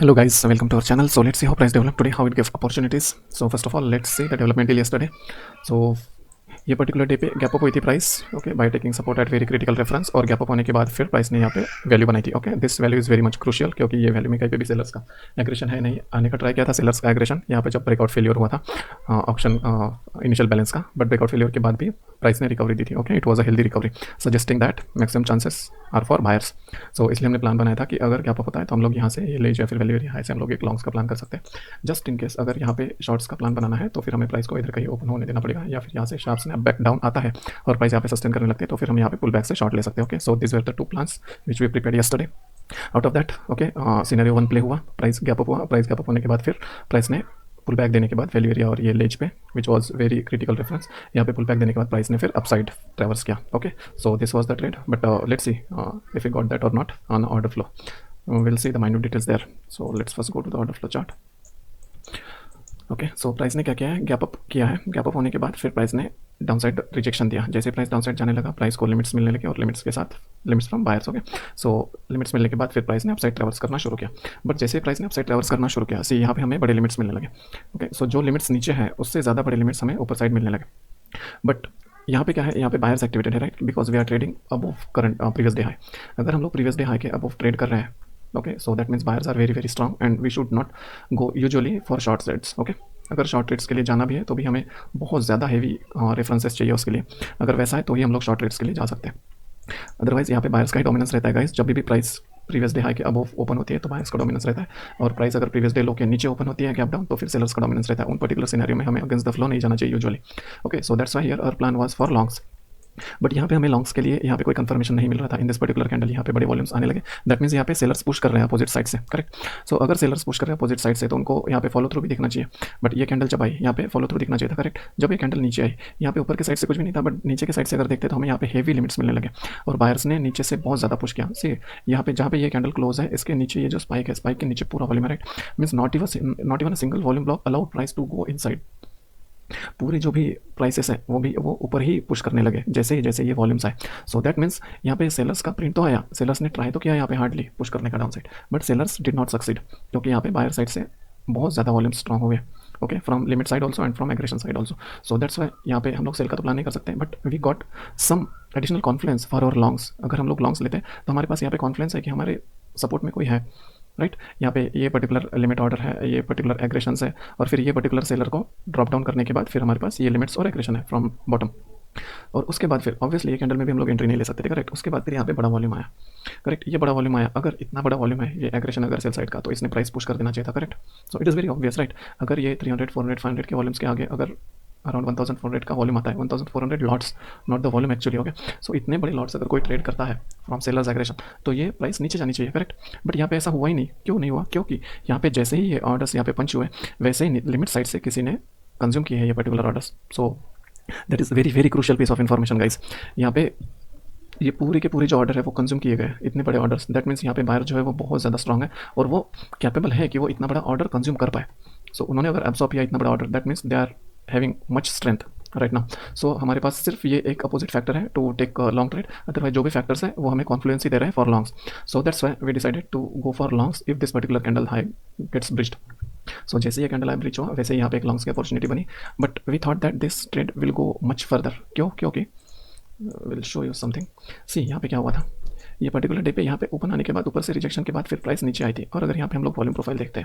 Hello guys, welcome to our channel. So let's see how price develop today, how it gives opportunities. So first of all, let's see the development till yesterday. So ये particular day पे gap up हुई थी price, okay, by taking support at very critical reference, और gap up होने के बाद फिर price ने यहाँ पे वैल्यू बनाई थी। Okay, this value is very much crucial, क्योंकि ये वैल्यू में कहीं पे भी सेलर्स का एग्रेशन है नहीं, आने का ट्राई किया था सेलर्स का एग्रेशन यहाँ पे जब ब्रेकआउट फेलियर हुआ था ऑप्शन इनिशियल बैलेंस का, बट ब्रेकआउट फेलियर के बाद भी प्राइस ने रिकवरी दी थी। Okay, it was a healthy recovery, suggesting that maximum chances are for buyers. So इसलिए हमने प्लान बनाया था कि अगर गैप अप होता है तो हम लोग यहाँ से ये ले या फिर वैल्यू हाई से हम लोग एक लॉन्ग्स का प्लान कर सकते हैं। जस्ट इन केस अगर यहाँ पे शॉर्ट्स का प्लान बनाना है तो फिर हमें प्राइस को इधर कहीं ओपन होने देना पड़ेगा, या फिर यहाँ से शार्प स्नैप बैक डाउन आता है और प्राइस यहाँ पे सस्टेन करने लगते हैं तो फिर हम यहाँ पे पुल बैक से शॉर्ट ले सकते हैं। Okay, so this were the two plans which we prepared yesterday. Out of that, okay, scenario one play हुआ, प्राइस गैप अप हुआ, प्राइस गैप अप होने के बाद फिर प्राइस ने पुल बैक देने के बाद वैल्यू एरिया और ये लेज पे which was very critical reference, यहाँ पे पुल बैक देने के बाद प्राइस ने फिर अपसाइड ट्रैवर्स किया। Okay, so this was the trade, but let's see if you got that or not on order flow. Will see the minute details there. So let's first go to the order flow chart. Okay, so price ने क्या किया है, gap up किया है, gap up होने के बाद फिर प्राइस ने डाउनसाइड रिजेक्शन दिया। जैसे प्राइस डाउनसाइड जाने लगा, प्राइस को लिमिट्स मिलने लगे और लिमिट्स के साथ limits from buyers. Okay, so limits मिलने के बाद फिर प्राइस ने अपसाइड ट्रैवर्स करना शुरू किया, बट जैसे प्राइस ने अपसाइड ट्रैवर्स करना शुरू किया, सी यहाँ पे हमें बड़े लिमिट्स मिलने लगे। ओके, सो जो लिमिट्स नीचे है उससे ज़्यादा बड़े लिमिट्स हमें ऊपर साइड मिलने लगे, बट यहाँ पे क्या है, यहाँ पे बायर्स एक्टिवेटेड है, right, because we are trading above current previous day high. अगर हम लोग प्रीवियस डे हाई के अबव ट्रेड कर रहे हैं, okay, so that means buyers are very very strong and we should not go usually for short trades. Okay, अगर short trades के लिए जाना भी है तो भी हमें बहुत ज़्यादा हेवी रेफरेंसेस चाहिए उसके लिए, अगर वैसा है तो ही हम लोग शॉर्ट ट्रेड्स के लिए जा सकते हैं। अदरवाइज यहाँ पे बायर्स का ही डोमिनेंस रहता है गाइस, जब भी प्राइस प्रीवियस डे हाई के अबव ओपन होती है तो बायर्स का डोमिनेंस रहता है, और प्राइस अगर प्रीवियस डे लो के नीचे ओपन होती है गैप डाउन तो फिर सेलर्स का डोमिनेंस रहता है। उन पर्टिकुलर सिनेरियो में हमें अगेंस्ट द फ्लो नहीं जाना चाहिए usually. Okay, so that's why here our plan was for longs, but यहाँ पे हमें लॉन्ग्स के लिए यहाँ पे कोई कंफर्मेशन नहीं मिल रहा था। इन दिस पर्टिकुलर कैंडल यहाँ पे बड़े वॉल्यूम्स आने लगे, दैट मीन्स यहाँ पे सेलर्स पुश कर रहे हैं अपोजिट साइड से, करेक्ट। सो अगर सेलर्स पुश कर रहे हैं अपोजिट साइड से तो उनको यहाँ पे फॉलो थ्रू भी दिखना चाहिए, बट ये कैंडल जब आई यहाँ पे फॉलो थ्रू दिखना चाहिए था, करेक्ट। जब ये कैंडल नीचे आई, यहाँ पे ऊपर के साइड से कुछ भी नहीं था, बट नीचे के साइड से अगर देखते तो हमें यहाँ पे हेवी लिमिट्स मिलने लगे और बायर्स ने नीचे से बहुत ज़्यादा पुश किया। सी यहाँ पे जहाँ पे ये कैंडल क्लोज है इसके नीचे ये जो स्पाइक है, स्पाइक के नीचे पूरा वॉल्यूम है, right, means not even a single volume block allowed price to go inside. पूरी जो भी प्राइसेस है वो ऊपर ही पुश करने लगे जैसे ये वॉल्यूम्स आए। सो दैट मीन्स यहाँ पे सेलर्स का प्रिंट तो आया, सेलर्स ने ट्राई तो किया यहाँ पे हार्डली पुश करने का down side, but sellers did not succeed, क्योंकि यहाँ पे बायर साइड से बहुत ज़्यादा वॉल्यूम स्ट्रॉन्ग हो गए। Okay, from limit side also and from aggression side also. So that's Y यहाँ पे हम लोग सेल का तो प्लान नहीं कर सकते, but we got some additional confidence for our longs. अगर हम लोग लॉन्ग्स लेते हैं तो हमारे पास यहाँ पे कॉन्फिडेंस है कि हमारे सपोर्ट में कोई है, राइट। यहाँ पे ये पर्टिकुलर लिमिट ऑर्डर है, ये पर्टिकुलर एग्रेशंस है, और फिर ये पर्टिकुलर सेलर को ड्रॉप डाउन करने के बाद फिर हमारे पास ये लिमिट्स और एग्रेशन है फ्रॉम बॉटम, और उसके बाद फिर ऑब्वियसली ये कैंडल में भी हम लोग एंट्री नहीं ले सकते थे, करेक्ट। उसके बाद फिर यहाँ पे बड़ा वॉल्यूम आया, करेक्ट, ये बड़ा वॉल्यूम आया। अगर इतना बड़ा वॉल्यूम है ये एग्रेशन अगर सेल साइड का, तो इसने प्राइस पुश कर देना चाहिए था, correct. So it is very obvious, right. अगर ये 300 400 500 के वॉल्यूम्स के आगे अगर अराउंड 1400 का वॉल्यूम आता है, 1400 lots, not the volume actually. Okay, so इतने बड़े लॉट्स अगर कोई ट्रेड करता है फ्रॉम सेलर्स एग्रेशन तो ये प्राइस नीचे जानी चाहिए, करेक्ट। बट यहाँ पे ऐसा हुआ ही नहीं। क्यों नहीं हुआ? क्योंकि यहाँ पे जैसे ही ये ऑर्डर्स यहाँ पे पंच हुए वैसे ही लिमिट साइड से किसी ने कंज्यूम किए हैं ये particular orders. So that is very very crucial piece of information guys. यहाँ पे ये पूरे के पूरे जो ऑर्डर है वो कंज्यूम किए गए इतने बड़े ऑर्डर्स, दैट मीन्स यहाँ पे बायर जो है वो बहुत ज़्यादा स्ट्रॉन्ग है और वो कैपेबल है कि वो इतना बड़ा ऑर्डर कंज्यूम कर पाए। सो उन्होंने अगर एब्सॉर्ब किया इतना बड़ा order, that means they are having much strength right now. So हमारे पास सिर्फ ये एक अपोजिट फैक्टर है to take long trade, otherwise जो भी फैक्टर्स है वो हमें कॉन्फ्लुएंस ही दे रहे हैं for longs. So that's why we decided to go for longs if this particular candle high gets breached. So जैसे ये कैंडल हाई ब्रिज हुआ वैसे यहाँ पे एक लॉन्ग्स की अपॉर्चुनिटी बनी, but we thought that this trade will go much further. क्योंकि will show you something. See यहाँ पे क्या हुआ था, ये पर्टिकुलर डे पे यहाँ पे ओपन आने के बाद ऊपर से रिजेक्शन के बाद फिर प्राइस नीचे आई थी, और अगर यहाँ पे हम लोग वॉल्यूम प्रोफाइल देखते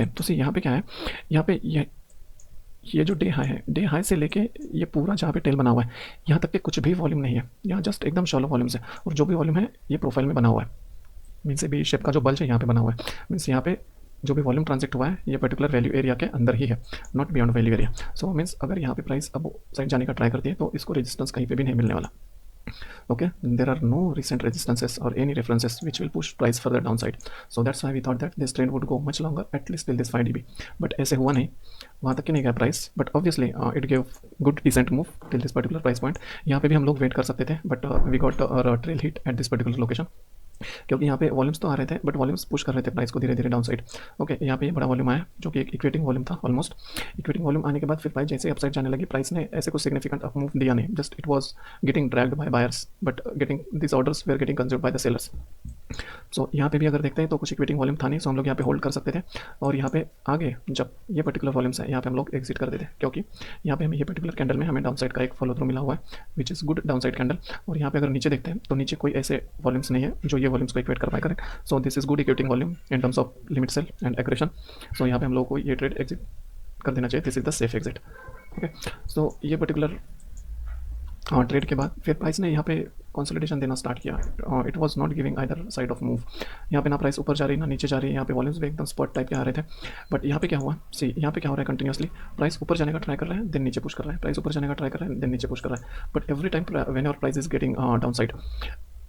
हैं, तो सी यहाँ पे क्या है, यहाँ पे ये जो डे हाई है, डे हाई से लेके ये पूरा जहाँ पे टेल बना हुआ है यहाँ तक के कुछ भी वॉल्यूम नहीं है, यहाँ जस्ट एकदम शॉलो वॉल्यूम्स है, और जो भी वॉल्यूम है ये प्रोफाइल में बना हुआ है, मीन्स बी शेप का जो बल्ज है यहाँ पे बना हुआ है, मीन्स यहाँ पे जो भी वॉल्यूम ट्रांजेक्ट हुआ है ये पर्टिकुलर वैल्यू एरिया के अंदर ही है, not beyond value area. So means अगर यहाँ पे प्राइस अब साइड जाने का ट्राई करती है तो इसको रेजिस्टेंस कहीं पे भी नहीं मिलने वाला। Okay, there are no recent resistances or any references which will push price further downside. So that's why we thought that this trend would go much longer, at least till this 5 dB. But ऐसे हुआ नहीं, वहाँ तक कि नहीं गया price, but obviously it gave good decent move till this particular price point. यहाँ पे भी हम लोग वेट कर सकते थे, but we got a trail hit at this particular location. क्योंकि यहाँ पे वॉल्यूम्स तो आ रहे थे बट वॉल्यूम्स पुश कर रहे थे प्राइस को धीरे धीरे डाउन साइड। ओके, यहाँ पे बड़ा वॉल्यूम आया जो कि एक इक्वेटिंग वॉल्यूम था, ऑलमोस्ट इक्वेटिंग वॉल्यूम आने के बाद फिर प्राइस जैसे अपसाइड जाने लगी, प्राइस ने ऐसे कुछ सिग्निफिकेंट अप मूव दिया नहीं, just it was getting dragged by buyers, but getting this orders were getting consumed by the sellers. So यहाँ पे भी अगर देखते हैं तो कुछ इक्विटिंग वॉल्यूम था नहीं, सो हम लोग यहाँ पे होल्ड कर सकते थे। और यहाँ पे आगे जब ये पर्टिकुलर वॉल्यूम्स है यहाँ पे हम लोग एग्जिट कर देते, क्योंकि यहाँ पे हमें ये पर्टिकुलर कैंडल में हमें डाउन साइड का एक फॉलो थ्रू मिला हुआ है, which is good down side candle. और यहाँ पे अगर नीचे देखते हैं तो नीचे कोई ऐसे वॉल्यूम्स नहीं है जो ये वॉल्यूम्स को इक्वेट कर पाए, correct. So this is good equating volume in terms of limit sell and aggression. So यहाँ पे हम लोग को ये ट्रेड एग्जिट कर देना चाहिए, this is the safe exit. Okay, so ये पर्टिकुलर ट्रेड के बाद फिर प्राइस ने यहाँ पे कंसोलिडेशन देना स्टार्ट किया। It was not giving either side of move. यहाँ पे ना प्राइस ऊपर जा रही ना नीचे जा रही है, यहाँ पे वॉल्यूम्स भी एकदम स्पॉट टाइप के आ रहे थे। बट यहाँ पे क्या हुआ, सी यहाँ पे क्या हो रहा है, कंटिन्यूसली प्राइस ऊपर जाने का ट्राई कर रहा है, देन नीचे पुश कर रहा है, प्राइस ऊपर जाने का ट्राई कर रहा है, देन नीचे पुश कर रहा है। But every time when your price is getting down side,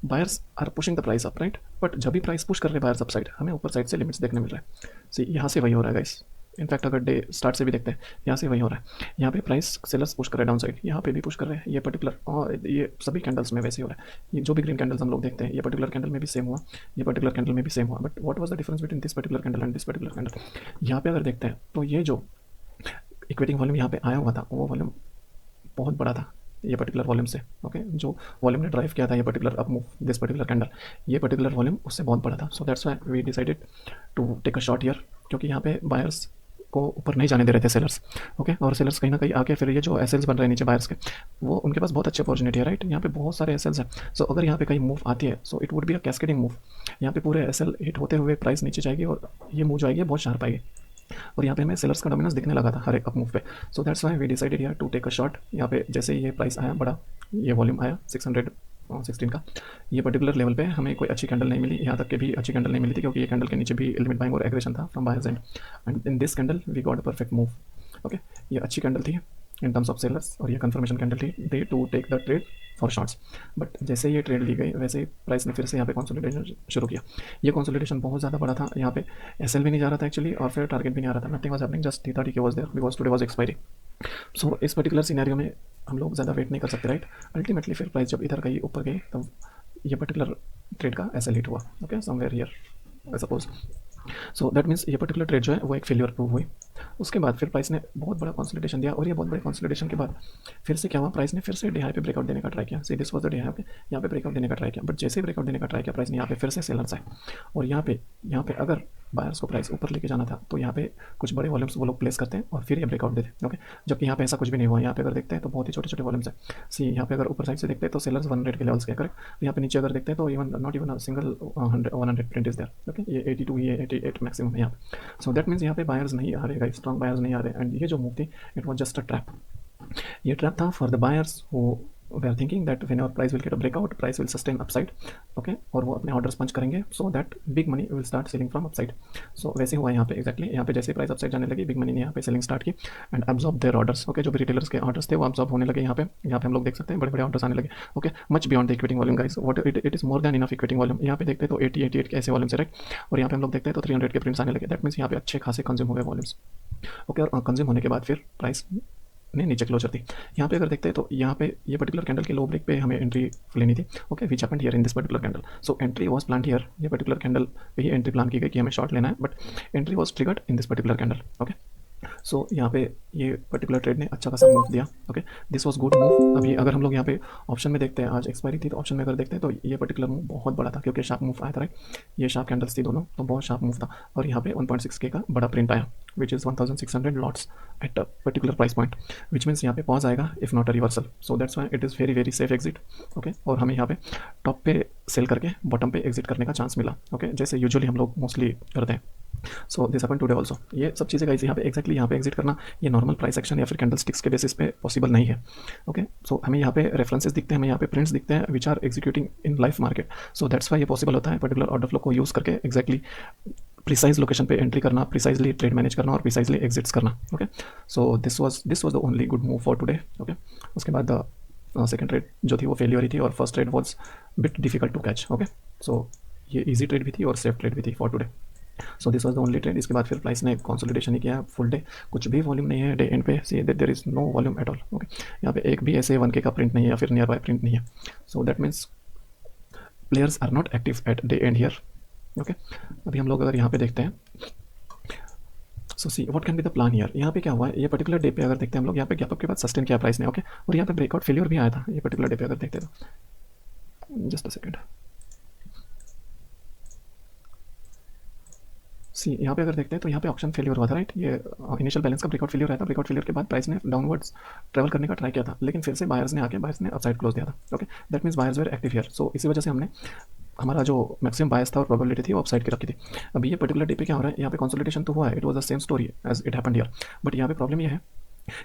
buyers are pushing the price up, right. But जब भी प्राइस पुश कर रहे हैं बायर्स अप साइड, हमें ऊपर साइड से लिमिट्स देखने मिल रहा है। सी यहाँ से वही हो रहा है गाइस। इनफैक्ट अगर डे स्टार्ट से भी देखते हैं, यहाँ से वही हो रहा है। यहाँ पे प्राइस सेलर्स पुश कर रहे हैं डाउन साइड, यहाँ पे भी पुश कर रहे हैं। ये पर्टिकुलर और ये सभी कैंडल्स में वैसे ही हो रहा है। ये जो भी ग्रीन कैंडल्स हम लोग देखते हैं, ये पर्टिकुलर कैंडल में भी सेम हुआ, ये पर्टिकुलर कैंडल में भी सेम हुआ। But what was the difference between this particular candle and this particular candle? यहाँ पे अगर देखते हैं तो ये जो इक्विटिंग वॉल्यूम यहाँ पे आया हुआ था, वो वॉल्यूम बहुत बड़ा था ये पर्टिकुलर वॉल्यूम से। ओके, जो वॉल्यूम ने ड्राइव किया था ये particular up move, this particular candle, ये पर्टिकुलर वॉल्यूम उससे बहुत बड़ा था। So that's why we decided to take a short here, क्योंकि यहाँ पे बायर्स को ऊपर नहीं जाने दे रहे थे सेलर्स। ओके, और सेलर्स कहीं ना कहीं आके फिर ये जो एसएल्स बन रहे हैं नीचे बायर्स के, वो उनके पास बहुत अच्छी अपॉर्चुनिटी है, राइट। यहाँ पे बहुत सारे एसएल्स हैं। सो अगर यहाँ पे कहीं मूव आती है, so it would be a cascading move. यहाँ पे पूरे एसएल हिट होते हुए प्राइस नीचे जाएगी और ये मूव जो आएगी बहुत शार्प आएगी। और यहाँ पे हमें सेलर्स का डोमिनेंस दिखने लगा था हर एक अप मूव पे। So that's why we decided here to take a shot. यहाँ पे जैसे ये प्राइस आया बड़ा, ये वॉल्यूम आया 616 का, ये पर्टिकुलर लेवल पे हमें कोई अच्छी कैंडल नहीं मिली, यहाँ तक के भी अच्छी कैंडल नहीं मिली थी, क्योंकि ये कैंडल के नीचे भी लिमिट बाइंग और एग्रेशन था from buyers and in this candle we got a perfect move. Okay, ये अच्छी कैंडल थी इन टर्म्स ऑफ सेलर्स और ये कंफर्मेशन कैंडल थी दे to take the trade for shorts. But जैसे ये ट्रेड ली गई, वैसे प्राइस ने फिर से यहाँ पे कंसोलिडेशन शुरू किया। ये कंसोलिडेशन बहुत ज़्यादा बड़ा था, यहाँ पे एसएल भी नहीं जा रहा था एक्चुअली, और फिर टारगेट भी नहीं आ रहा था। Nothing was happening, just theta decay was there because today was expiry. So इस पर्टिकुलर सिनेरियो में हम लोग ज़्यादा वेट नहीं कर सकते, राइट। अल्टीमेटली फिर प्राइस जब इधर गई, ऊपर गई, तब ये पर्टिकुलर ट्रेड का एसएल हिट हुआ। Okay, somewhere here I suppose. So that means ये पर्टिकुलर ट्रेड जो है वो एक फेलियर प्रूव हुई। उसके बाद फिर प्राइस ने बहुत बड़ा कंसोलिडेशन दिया, और ये बहुत बड़े कंसोलिडेशन के बाद फिर से क्या हुआ, प्राइस ने फिर से डे हाई पे ब्रेकआउट देने का ट्राई किया। See this was the day high पे, यहाँ पे ब्रेकआउट देने का ट्राई किया। बट जैसे ही ब्रेकआउट देने का ट्राई किया, प्राइस ने यहाँ पे फिर से सेलर्स आए, और यहाँ पे अगर बायर्स को प्राइस ऊपर लेके जाना था तो यहाँ पे कुछ बड़े वॉल्यूम्स वो लोग प्लेस करते हैं और फिर ये ब्रेकआउट देते हैं। ओके, जबकि यहाँ पे ऐसा कुछ भी नहीं हुआ। यहाँ पे अगर देखते हैं तो बहुत ही छोटे छोटे वॉल्यूम्स है। सी यहाँ पे अगर ऊपर साइड से देखते हैं तो सेलर्स 100 के लेवल्स के, करेक्ट। यहाँ पे नीचे अगर देखते हैं तो even not even single 100 print is there. Okay, ये 82 ये 88 मैक्सिमम है यहाँ पे। सो दैट मीन्स यहाँ पे बायर्स नहीं आ रहे, स्ट्रॉन्ग बायर्स नहीं आ रहे। एंड ये जो मूव थी, it was just a trap. ये ट्रैप था for the buyers who were are thinking that when our price will get a breakout, price will sustain upside. Okay, और वो अपने ऑर्डर्स पंच करेंगे, so that big money will start selling from upside. So वैसे हुआ यहाँ पे exactly. यहाँ पे जैसे प्राइस अपसाइड जाने लगी, बिग मनी ने यहाँ पे सेलिंग स्टार्ट की and absorb there orders. Okay, जो भी रिटेलर्स के ऑर्डर्स थे वो अब्जॉर्ब होने लगे। यहाँ पे हम लोग देख सकते हैं बड़े बड़े ऑर्डर्स आने लगे। Okay, much beyond the equating volume guys, what it is more than enough equating volume. यहाँ पे देखते हैं तो 88 के ऐसे वॉल्यूम से, राइट। और यहाँ पे हम लोग देखते हैं तो 300 के प्रिंट्स आने लगे। दैट मीन्स यहाँ पे अच्छे खासे कंज्यूम हो गए वॉल्यूम्स। ओके, और कंज्यूम होने के बाद फिर प्राइस ने नीचे क्लोजर थी। यहाँ पे अगर देखते हैं तो यहाँ पे ये पर्टिकुलर कैंडल के लो ब्रेक पे हमें एंट्री लेनी थी। Okay, which happened here in this particular candle. So entry was plan here, ये पर्टिकुलर कैंडल पे ही एंट्री प्लान की गई कि हमें शॉर्ट लेना है, but entry was triggered in this particular candle. Okay, so यहाँ पे ये पर्टिकुलर ट्रेड ने अच्छा खासा मूव दिया। Okay, this was good move. अभी अगर हम लोग यहाँ पे ऑप्शन में देखते हैं, आज एक्सपायरी थी, तो ऑप्शन में अगर देखते हैं तो ये पर्टिकुलर मूव बहुत बड़ा था, क्योंकि शार्प मूव आया था, राइट। ये शार्प कैंडल्स थी दोनों, तो बहुत शार्प मूव था। और यहाँ पे 1.6K का बड़ा प्रिंट आया, which is 1600 lots at a particular price point, which means यहाँ पे पॉज आएगा if not a reversal. So that's why it is very very safe exit. Okay, और हमें यहाँ पे टॉप पे सेल करके बॉटम पे एग्जिट करने का चांस मिला। ओके, जैसे यूजुअली हम लोग मोस्टली करते हैं। So this happened today also. ये सब चीज़ें गाइस यहाँ पे एक्जैक्टली यहाँ पे एग्जिट करना, ये नॉर्मल प्राइस एक्शन या फिर कैंडल स्टिक्स के बेसिस पे पॉसिबल नहीं है। ओके, सो हमें यहाँ पे रेफरेंसेस दिखते हैं, हमें यहाँ पे प्रिंट्स दिखते हैं which are executing in live market. So that's why ये पॉसिबल होता है पर्टिकुलर ऑर्डर फ्लो को यूज़ करके एक्जैक्टली प्रिसाइज लोकेशन पे एंट्री करना, प्रिसाइजली ट्रेड मैनेज करना और प्रिसाइजली एग्जिट्स करना। Okay, so this was the only good move for today. Okay, उसके बाद सेकंड ट्रेड जो थी वो फेलियर ही थी, और first trade was bit difficult to catch. Okay, so ये इजी ट्रेड भी थी और सेफ ट्रेड भी थी for today. So this was the only trade. इसके बाद फिर प्राइस ने कंसोलिडेशन ही किया फुल डे, कुछ भी वॉल्यूम नहीं है डे एंड पे। See that there is no volume at all. Okay, यहाँ पे एक भी ऐसे 1K का प्रिंट नहीं है या फिर नियर बाय प्रिंट नहीं है। So that means players are not active at day end here. Okay, अभी हम लोग अगर यहाँ पे देखते हैं, so see what can be the plan here. यहाँ पे क्या हुआ है, ये पर्टिकुलर डे पे अगर देखते हैं हम लोग, यहाँ पे गैप अप के बाद सस्टेन किया प्राइस ने। ओके, और यहाँ पे ब्रेकआउट फेलियर भी आया था ये पर्टिकुलर डे पे अगर देखते हैं तो। जस्ट अ सेकंड, सी यहाँ पे अगर देखते हैं तो यहाँ पे ऑप्शन फेलियर हुआ था, राइट। ये इनिशियल बैलेंस का ब्रेकआउट फेलियर आया था। ब्रेकआउट फेलियर के बाद प्राइस ने डाउनवर्ड्स ट्रैवल करने का ट्राई किया था, लेकिन फिर से बायर्स ने अपसाइड क्लोज दिया था। Okay, that means buyers were active here. So इसी वजह से हमने हमारा जो मैक्सिमम बायस था और प्रोबेबिलिटी थी वो अपसाइड की रखी थी। अभी ये पर्टिकुलर डे पे क्या हो रहा है, यहाँ पे कंसोलिडेशन तो हुआ है, it was the same story as it happened here. But यहाँ पे प्रॉब्लम ये है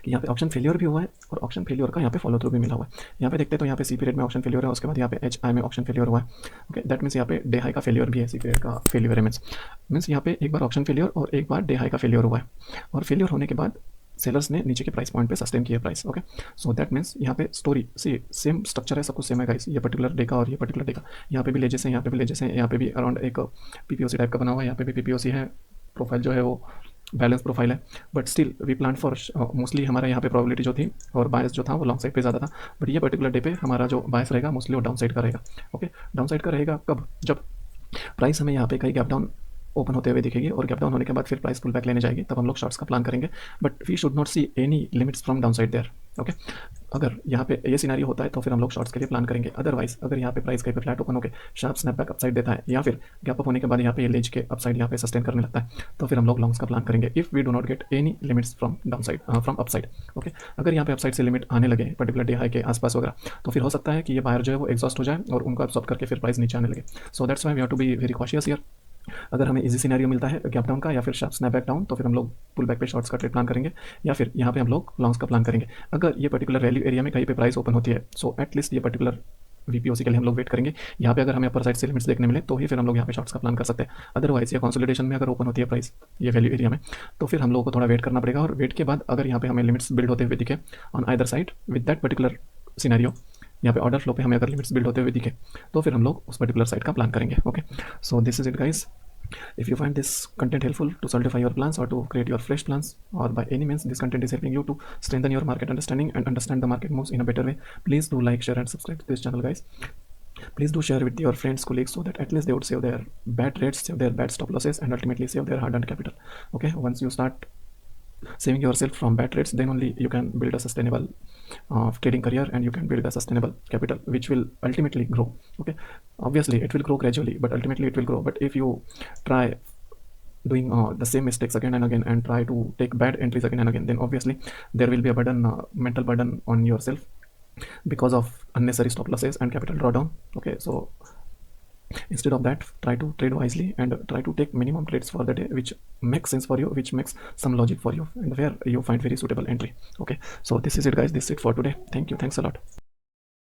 कि यहाँ पे ऑप्शन फेलियर भी हुआ है और ऑप्शन फेलियर का यहाँ पे फॉलो थ्रू भी मिला हुआ है। यहाँ पे देखते हैं तो यहाँ पे सी पीरियड में ऑप्शन फेलियर है, उसके बाद यहाँ पे एच आई में ऑप्शन फेलियर हुआ है। ओके, दैट मीन्स यहाँ पे डे हाई का फेलियर भी है, सी पीरियड का फेलियर है। मीन्स यहाँ पे एक बार ऑप्शन फेलियर और एक बार डे हाई का फेलियर हुआ है, और फेलियर होने के बाद सेलर्स ने नीचे के प्राइस पॉइंट पे सस्टेन किया price. Okay, so that means यहाँ पे स्टोरी सी सेम स्ट्रक्चर है, सब कुछ सेम है गाइस। ये पर्टिकुलर डे का और ये पर्टिकुलर डे का, यहाँ पे भी लेजेस हैं, यहाँ पे भी लेजेस हैं, यहाँ पे भी अराउंड एक पीपीओसी टाइप का बना हुआ है, यहाँ पे भी पीपीओसी है। प्रोफाइल जो है वो बैलेंस प्रोफाइल है, but still we plan for mostly हमारा यहाँ पे प्रोबेबिलिटी जो थी और बायस जो था वो लॉन्ग साइड पे ज़्यादा था। बट ये पर्टिकुलर डे पे हमारा जो बायस रहेगा मोस्टली वो डाउन साइड का रहेगा। ओके, डाउन साइड का रहेगा कब, जब प्राइस हमें यहाँ पे कहीं गैप डाउन ओपन होते हुए दिखेगी और गैप डाउन होने के बाद फिर प्राइस पुल बैक लेने जाएगी, तब हम लोग शॉर्ट्स का प्लान करेंगे। But we should not see any limits from down side there. Okay, अगर यहाँ पे ये सिनारियो होता है तो फिर हम लोग शॉर्ट्स के लिए प्लान करेंगे। अदरवाइज अगर यहाँ पे प्राइस कहीं पे फ्लैट ओपन होकर शार्प स्नैपबैक अपसाइड देता है या फिर गैप अप होने के बाद यहाँ पे ये लेज के अपसाइड यहाँ पे सस्टेन करने लगता है, तो फिर हम लोग लॉन्ग्स का प्लान करेंगे if we do not get any limits from down side from upside. Okay, अगर यहाँ पे अपसाइड से लिमिट आने लगे पर्टिकुलर डे हाई के आसपास वगैरह, तो फिर हो सकता है कि ये बायर जो है वो एग्जॉस्ट हो जाए और उनको एब्सॉर्ब करके फिर प्राइस नीचे आने लगे। So that's why we have to be very cautious here. अगर हमें इजी सिनेरियो मिलता है गैप डाउन का या फिर शार्प स्नैपबैक डाउन, तो फिर हम लोग पुल बैक पे शॉर्ट्स का ट्रेड प्लान करेंगे या फिर यहाँ पे हम लोग लॉन्ग्स का प्लान करेंगे। अगर ये पर्टिकुलर वैल्यू एरिया में कहीं पे प्राइस ओपन होती है, सो एटलीस्ट ये पर्टिकुलर वीपीओसी के लिए हम लोग वेट करेंगे। यहाँ पे अगर हमें अपर साइड से लिमिट्स देखने मिले तो ही फिर हम लोग यहाँ पे शॉर्ट्स का प्लान कर सकते हैं। अदरवाइज ये कंसोलिडेशन में अगर ओपन होती है प्राइस ये वैल्यू एरिया में, तो फिर हम लोगों को थोड़ा वेट करना पड़ेगा, और वेट के बाद अगर यहाँ पे हमें लिमिट्स बिल्ड होते हुए दिखे on either side with that particular scenario, यहाँ पे ऑर्डर फ्लो पे हमें अगर लिमिट्स बिल्ड होते हुए दिखे, तो फिर हम लोग उस पर्टिकुलर साइड का प्लान करेंगे। Okay, so this is it guys. If you find this content helpful to solidify your plans or to create your fresh plans, or by any means this content is helping you to strengthen your market understanding and understand the market moves in a better way, please do like, share and subscribe to this channel guys. Please do share with your friends, colleagues, so that at least they would save their bad trades, save their bad stop losses, and ultimately save their hard earned capital. Okay, once you start saving yourself from bad trades, then only you can build a sustainable trading career, and you can build a sustainable capital which will ultimately grow. Okay, obviously it will grow gradually, but ultimately it will grow. But if you try doing the same mistakes again and again and try to take bad entries again and again, then obviously there will be a burden, mental burden on yourself because of unnecessary stop losses and capital drawdown. Okay, so instead of that, try to trade wisely and try to take minimum trades for the day which makes sense for you, which makes some logic for you, and where you find very suitable entry. Okay, so this is it guys, this is it for today. Thank you, thanks a lot.